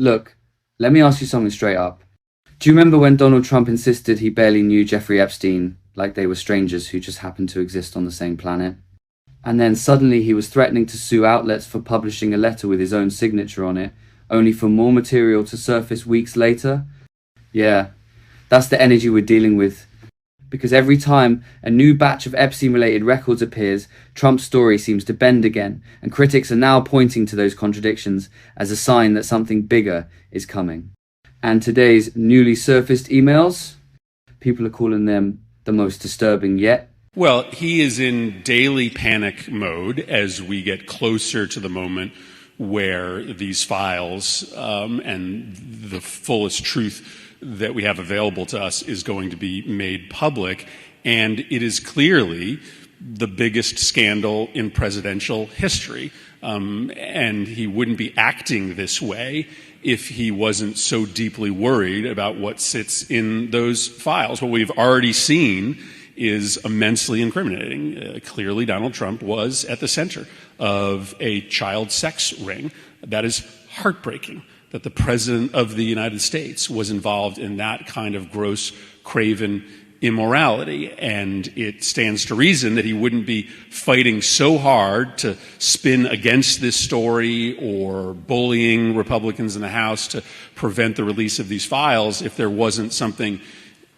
Look, let me ask you something straight up. Do you remember when Donald Trump insisted he barely knew Jeffrey Epstein, like they were strangers who just happened to exist on the same planet? And then suddenly he was threatening to sue outlets for publishing a letter with his own signature on it, only for more material to surface weeks later? Yeah, that's the energy we're dealing with. Because every time a new batch of Epstein-related records appears, Trump's story seems to bend again, and critics are now pointing to those contradictions as a sign that something bigger is coming. And today's newly surfaced emails, people are calling them the most disturbing yet. Well, he is in daily panic mode as we get closer to the moment where these files and the fullest truth that we have available to us is going to be made public. And it is clearly the biggest scandal in presidential history. And he wouldn't be acting this way if he wasn't so deeply worried about what sits in those files. What we've already seen is immensely incriminating. Clearly, Donald Trump was at the center of a child sex ring. That is heartbreaking, that the President of the United States was involved in that kind of gross, craven immorality. And it stands to reason that he wouldn't be fighting so hard to spin against this story or bullying Republicans in the House to prevent the release of these files if there wasn't something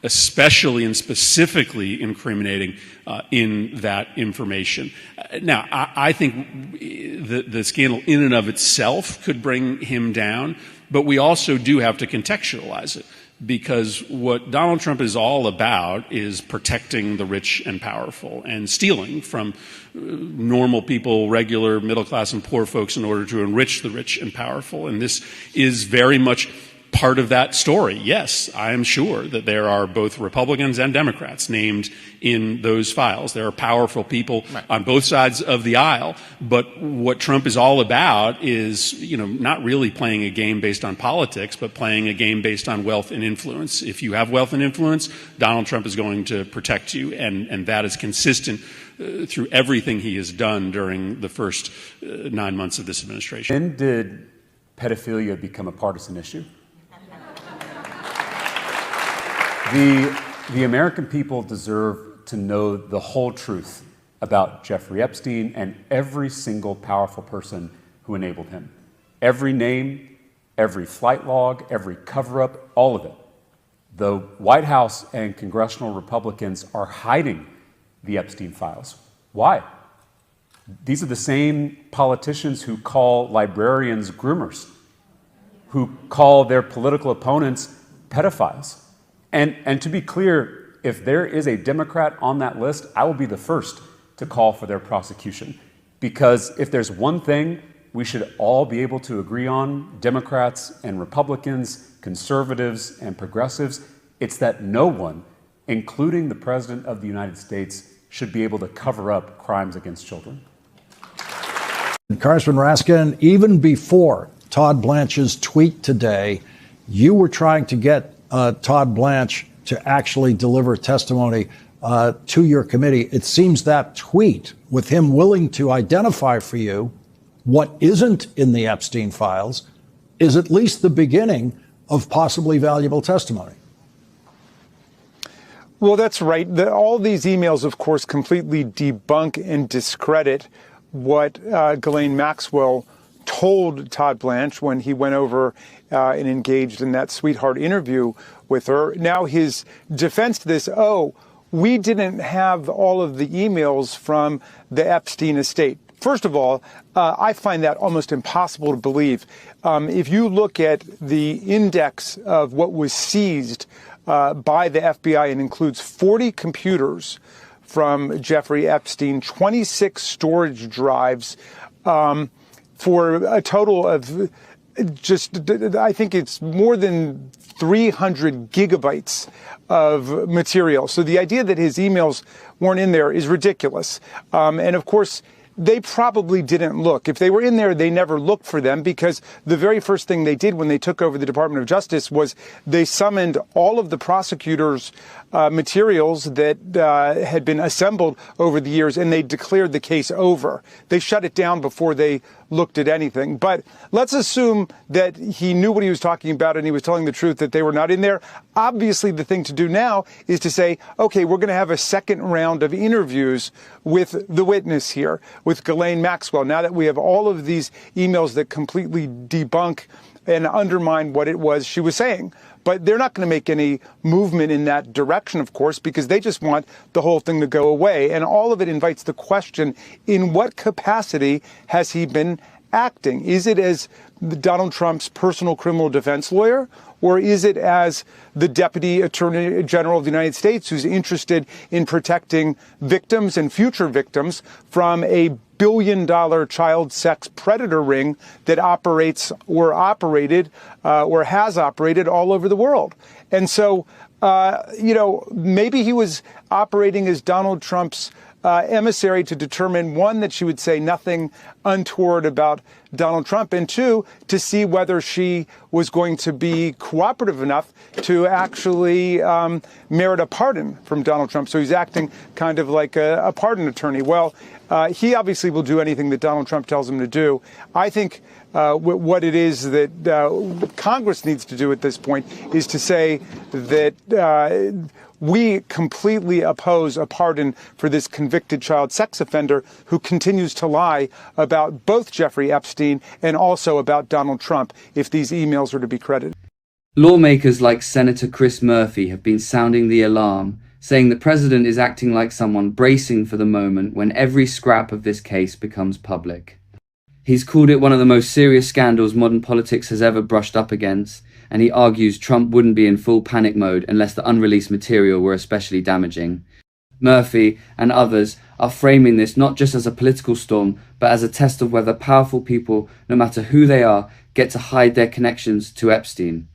especially and specifically incriminating in that information. Now, I think the scandal in and of itself could bring him down, but we also do have to contextualize it, because what Donald Trump is all about is protecting the rich and powerful and stealing from normal people, regular middle class and poor folks, in order to enrich the rich and powerful. And this is very much part of that story. Yes, I am sure that there are both Republicans and Democrats named in those files. There are powerful people on both sides of the aisle. But what Trump is all about is, not really playing a game based on politics, but playing a game based on wealth and influence. If you have wealth and influence, Donald Trump is going to protect you. And that is consistent through everything he has done during the first 9 months of this administration. When did pedophilia become a partisan issue? The American people deserve to know the whole truth about Jeffrey Epstein and every single powerful person who enabled him. Every name, every flight log, every cover-up, all of it. The White House and congressional Republicans are hiding the Epstein files. Why? These are the same politicians who call librarians groomers, who call their political opponents pedophiles. And to be clear, if there is a Democrat on that list, I will be the first to call for their prosecution. Because if there's one thing we should all be able to agree on, Democrats and Republicans, conservatives and progressives, it's that no one, including the President of the United States, should be able to cover up crimes against children. Congressman Raskin, even before Todd Blanche's tweet today, you were trying to get Todd Blanche to actually deliver testimony to your committee. It seems that tweet, with him willing to identify for you what isn't in the Epstein files, is at least the beginning of possibly valuable testimony. Well, that's right. All these emails, of course, completely debunk and discredit what Ghislaine Maxwell told Todd Blanche when he went over and engaged in that sweetheart interview with her. Now his defense to this, we didn't have all of the emails from the Epstein estate. First of all, I find that almost impossible to believe. If you look at the index of what was seized by the FBI, and includes 40 computers from Jeffrey Epstein, 26 storage drives, for a total of I think it's more than 300 gigabytes of material. So the idea that his emails weren't in there is ridiculous. And of course, they probably didn't look. If they were in there, they never looked for them, because the very first thing they did when they took over the Department of Justice was they summoned all of the prosecutors' materials that had been assembled over the years, and they declared the case over. They shut it down before they looked at anything. But let's assume that he knew what he was talking about and he was telling the truth, that they were not in there. Obviously, the thing to do now is to say, okay, we're going to have a second round of interviews with the witness here, with Ghislaine Maxwell, now that we have all of these emails that completely debunk and undermine what it was she was saying. But they're not going to make any movement in that direction, of course, because they just want the whole thing to go away. And all of it invites the question, in what capacity has he been acting? Is it as Donald Trump's personal criminal defense lawyer, or is it as the Deputy Attorney General of the United States who's interested in protecting victims and future victims from a billion-dollar child sex predator ring that operates or operated or has operated all over the world? And so, maybe he was operating as Donald Trump's emissary to determine, one, that she would say nothing untoward about Donald Trump, and two, to see whether she was going to be cooperative enough to actually merit a pardon from Donald Trump. So he's acting kind of like a pardon attorney. Well, he obviously will do anything that Donald Trump tells him to do. I think what it is that Congress needs to do at this point is to say that we completely oppose a pardon for this convicted child sex offender who continues to lie about both Jeffrey Epstein and also about Donald Trump, if these emails are to be credited. Lawmakers like Senator Chris Murphy have been sounding the alarm, saying the president is acting like someone bracing for the moment when every scrap of this case becomes public. He's called it one of the most serious scandals modern politics has ever brushed up against, and he argues Trump wouldn't be in full panic mode unless the unreleased material were especially damaging. Murphy and others are framing this not just as a political storm, but as a test of whether powerful people, no matter who they are, get to hide their connections to Epstein.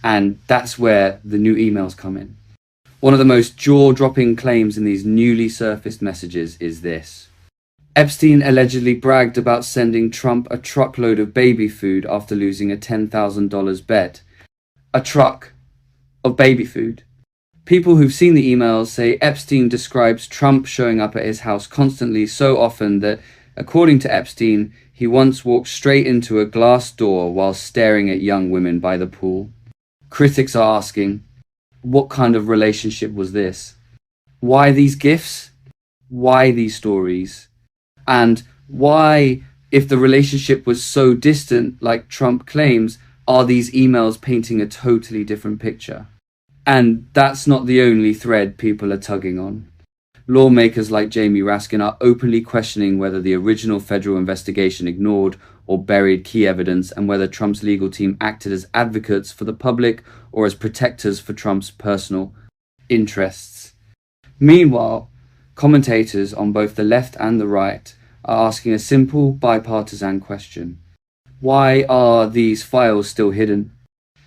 And that's where the new emails come in. One of the most jaw-dropping claims in these newly surfaced messages is this. Epstein allegedly bragged about sending Trump a truckload of baby food after losing a $10,000 bet. A truck of baby food. People who've seen the emails say Epstein describes Trump showing up at his house constantly, so often that, according to Epstein, he once walked straight into a glass door while staring at young women by the pool. Critics are asking, what kind of relationship was this? Why these gifts? Why these stories? And why, if the relationship was so distant, like Trump claims, are these emails painting a totally different picture? And that's not the only thread people are tugging on. Lawmakers like Jamie Raskin are openly questioning whether the original federal investigation ignored or buried key evidence, and whether Trump's legal team acted as advocates for the public or as protectors for Trump's personal interests. Meanwhile, commentators on both the left and the right are asking a simple bipartisan question. Why are these files still hidden?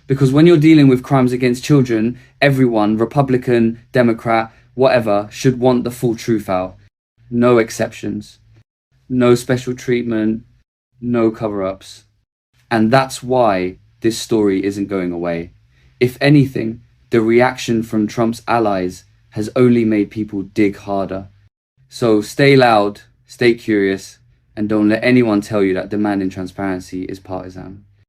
Because when you're dealing with crimes against children, everyone, Republican, Democrat, whatever, should want the full truth out. No exceptions. No special treatment. No cover-ups. And that's why this story isn't going away. If anything, the reaction from Trump's allies has only made people dig harder. So stay loud, stay curious, and don't let anyone tell you that demanding transparency is partisan.